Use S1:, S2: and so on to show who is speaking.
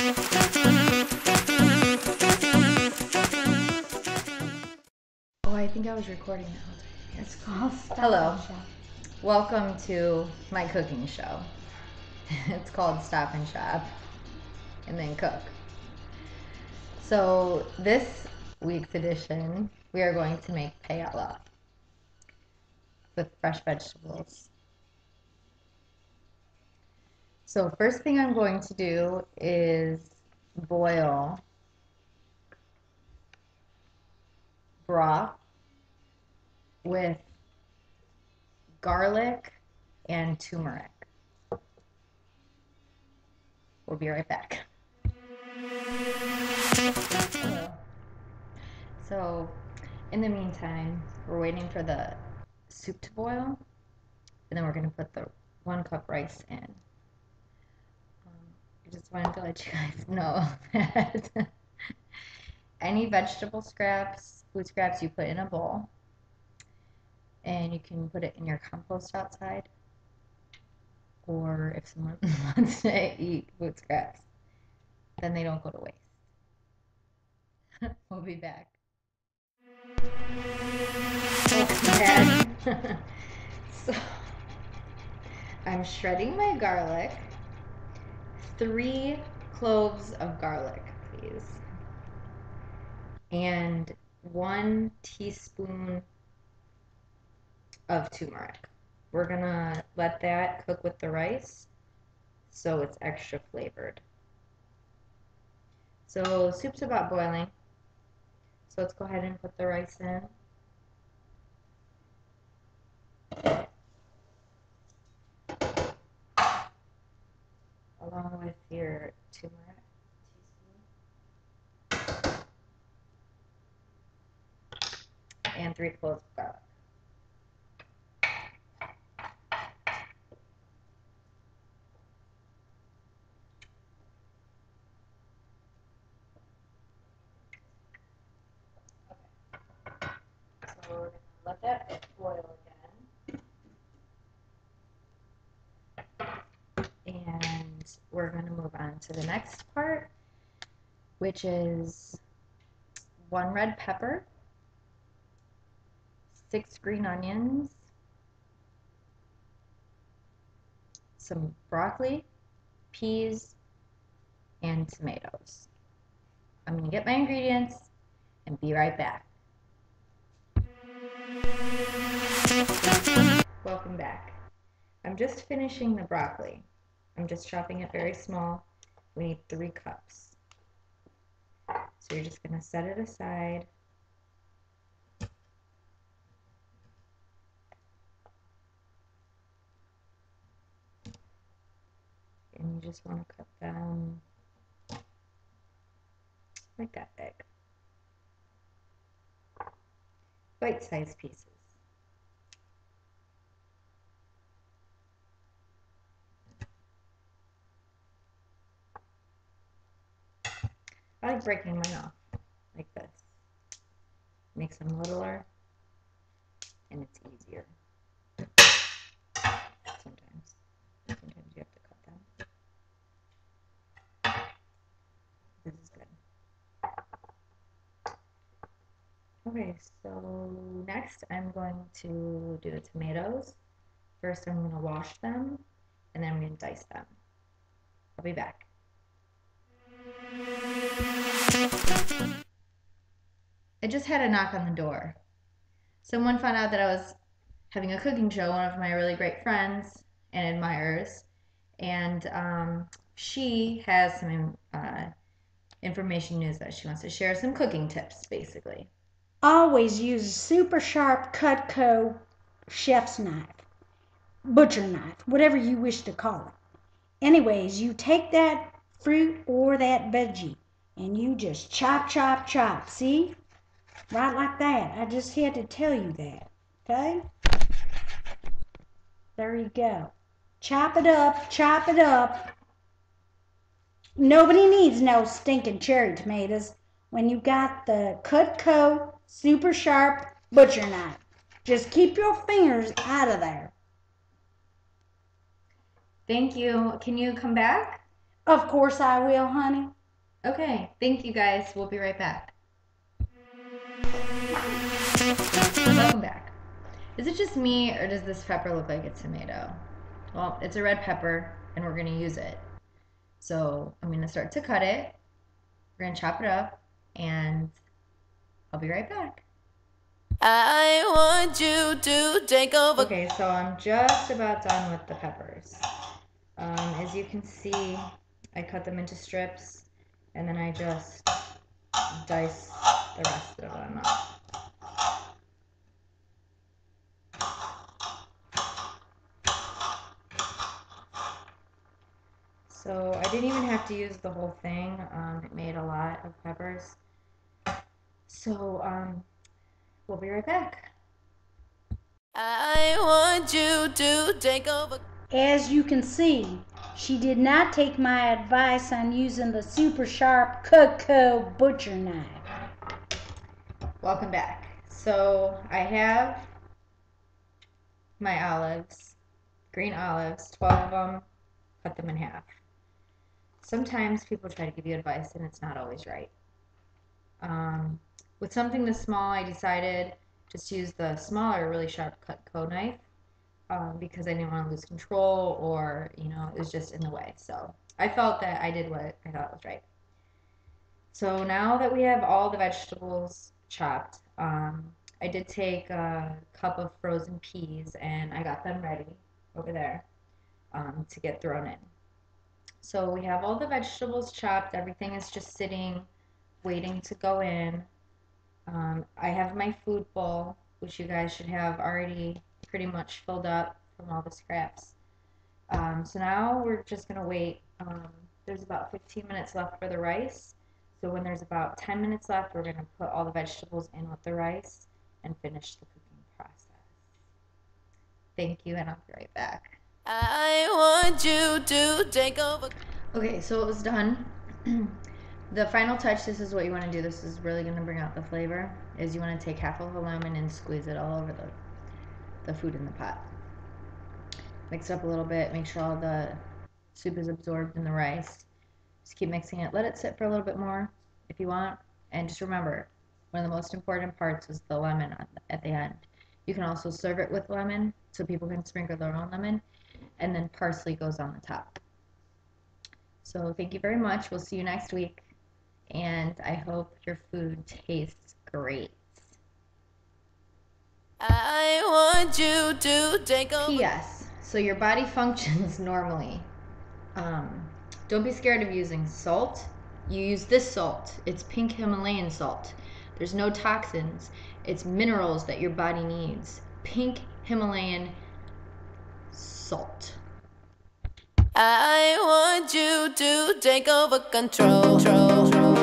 S1: Oh, I think I was recording now.
S2: It's called Stop
S1: Hello.
S2: and Shop.
S1: Welcome to my cooking show. It's called Stop and Shop and then Cook. So this week's edition, we are going to make paella with fresh vegetables. So first thing I'm going to do is boil broth with garlic and turmeric. We'll be right back. So in the meantime, we're waiting for the soup to boil, and then we're going to put the 1 cup rice in. I just wanted to let you guys know that any vegetable scraps, food scraps you put in a bowl, and you can put it in your compost outside, or if someone wants to eat food scraps, then they don't go to waste. We'll be back. Okay. So I'm shredding my garlic. 3 cloves of garlic, please. And 1 teaspoon of turmeric. We're gonna let that cook with the rice so it's extra flavored. So soup's about boiling. So let's go ahead and put the rice in. Along with your turmeric teaspoon and 3 cloves of garlic. Okay. So we're gonna let that boil again. And we're going to move on to the next part, which is 1 red pepper, 6 green onions, some broccoli, peas, and tomatoes. I'm going to get my ingredients and be right back. Welcome back. I'm just finishing the broccoli. I'm just chopping it very small. We need 3 cups. So you're just going to set it aside. And you just want to cut them like that big. Bite-sized pieces. I like breaking mine off like this. Makes them littler and it's easier. Sometimes you have to cut them. This is good. Okay, so next I'm going to do the tomatoes. First I'm going to wash them and then I'm going to dice them. I'll be back. I just had a knock on the door. Someone found out that I was having a cooking show, one of my really great friends and admirers, and she has some information news that she wants to share, some cooking tips, basically.
S2: Always use a super sharp Cutco chef's knife, butcher knife, whatever you wish to call it. Anyways, you take that fruit or that veggie and you just chop, chop, chop. See? Right like that. I just had to tell you that. Okay? There you go. Chop it up, chop it up. Nobody needs no stinking cherry tomatoes when you got the Cutco super sharp butcher knife. Just keep your fingers out of there.
S1: Thank you. Can you come back?
S2: Of course I will, honey.
S1: Okay, thank you guys. We'll be right back. Welcome back. Is it just me, or does this pepper look like a tomato? Well, it's a red pepper, and we're going to use it. So I'm going to start to cut it. We're going to chop it up, and I'll be right back. I want you to take over. Okay, so I'm just about done with the peppers. As you can see, I cut them into strips, and then I just dice the rest of them up. So I didn't even have to use the whole thing. It made a lot of peppers. So we'll be right back. I want you to take over.
S2: As you can see, she did not take my advice on using the super sharp Cutco butcher knife.
S1: Welcome back. So I have my olives, green olives, 12 of them, cut them in half. Sometimes people try to give you advice and it's not always right. With something this small, I decided just to use the smaller, really sharp Cutco knife because I didn't want to lose control, or it was just in the way. So I felt that I did what I thought was right. So now that we have all the vegetables chopped, I did take a cup of frozen peas and I got them ready over there to get thrown in. So we have all the vegetables chopped. Everything is just sitting, waiting to go in. I have my food bowl, which you guys should have already pretty much filled up from all the scraps. So now we're just going to wait. There's about 15 minutes left for the rice. So when there's about 10 minutes left, we're going to put all the vegetables in with the rice and finish the cooking process. Thank you, and I'll be right back. I want you to take over. Okay, so it was done. The final touch, this is what you want to do. This is really going to bring out the flavor, is you want to take half of a lemon and squeeze it all over the food in the pot. Mix it up a little bit, make sure all the soup is absorbed in the rice. Just keep mixing it. Let it sit for a little bit more if you want. And just remember, one of the most important parts is the lemon at the end. You can also serve it with lemon, so people can sprinkle their own lemon. And then parsley goes on the top. So thank you very much. We'll see you next week. And I hope your food tastes great. I want you to take over. P.S. So your body functions normally. Don't be scared of using salt. You use this salt. It's pink Himalayan salt. There's no toxins. It's minerals that your body needs. Pink Himalayan salt. I want you to take over control.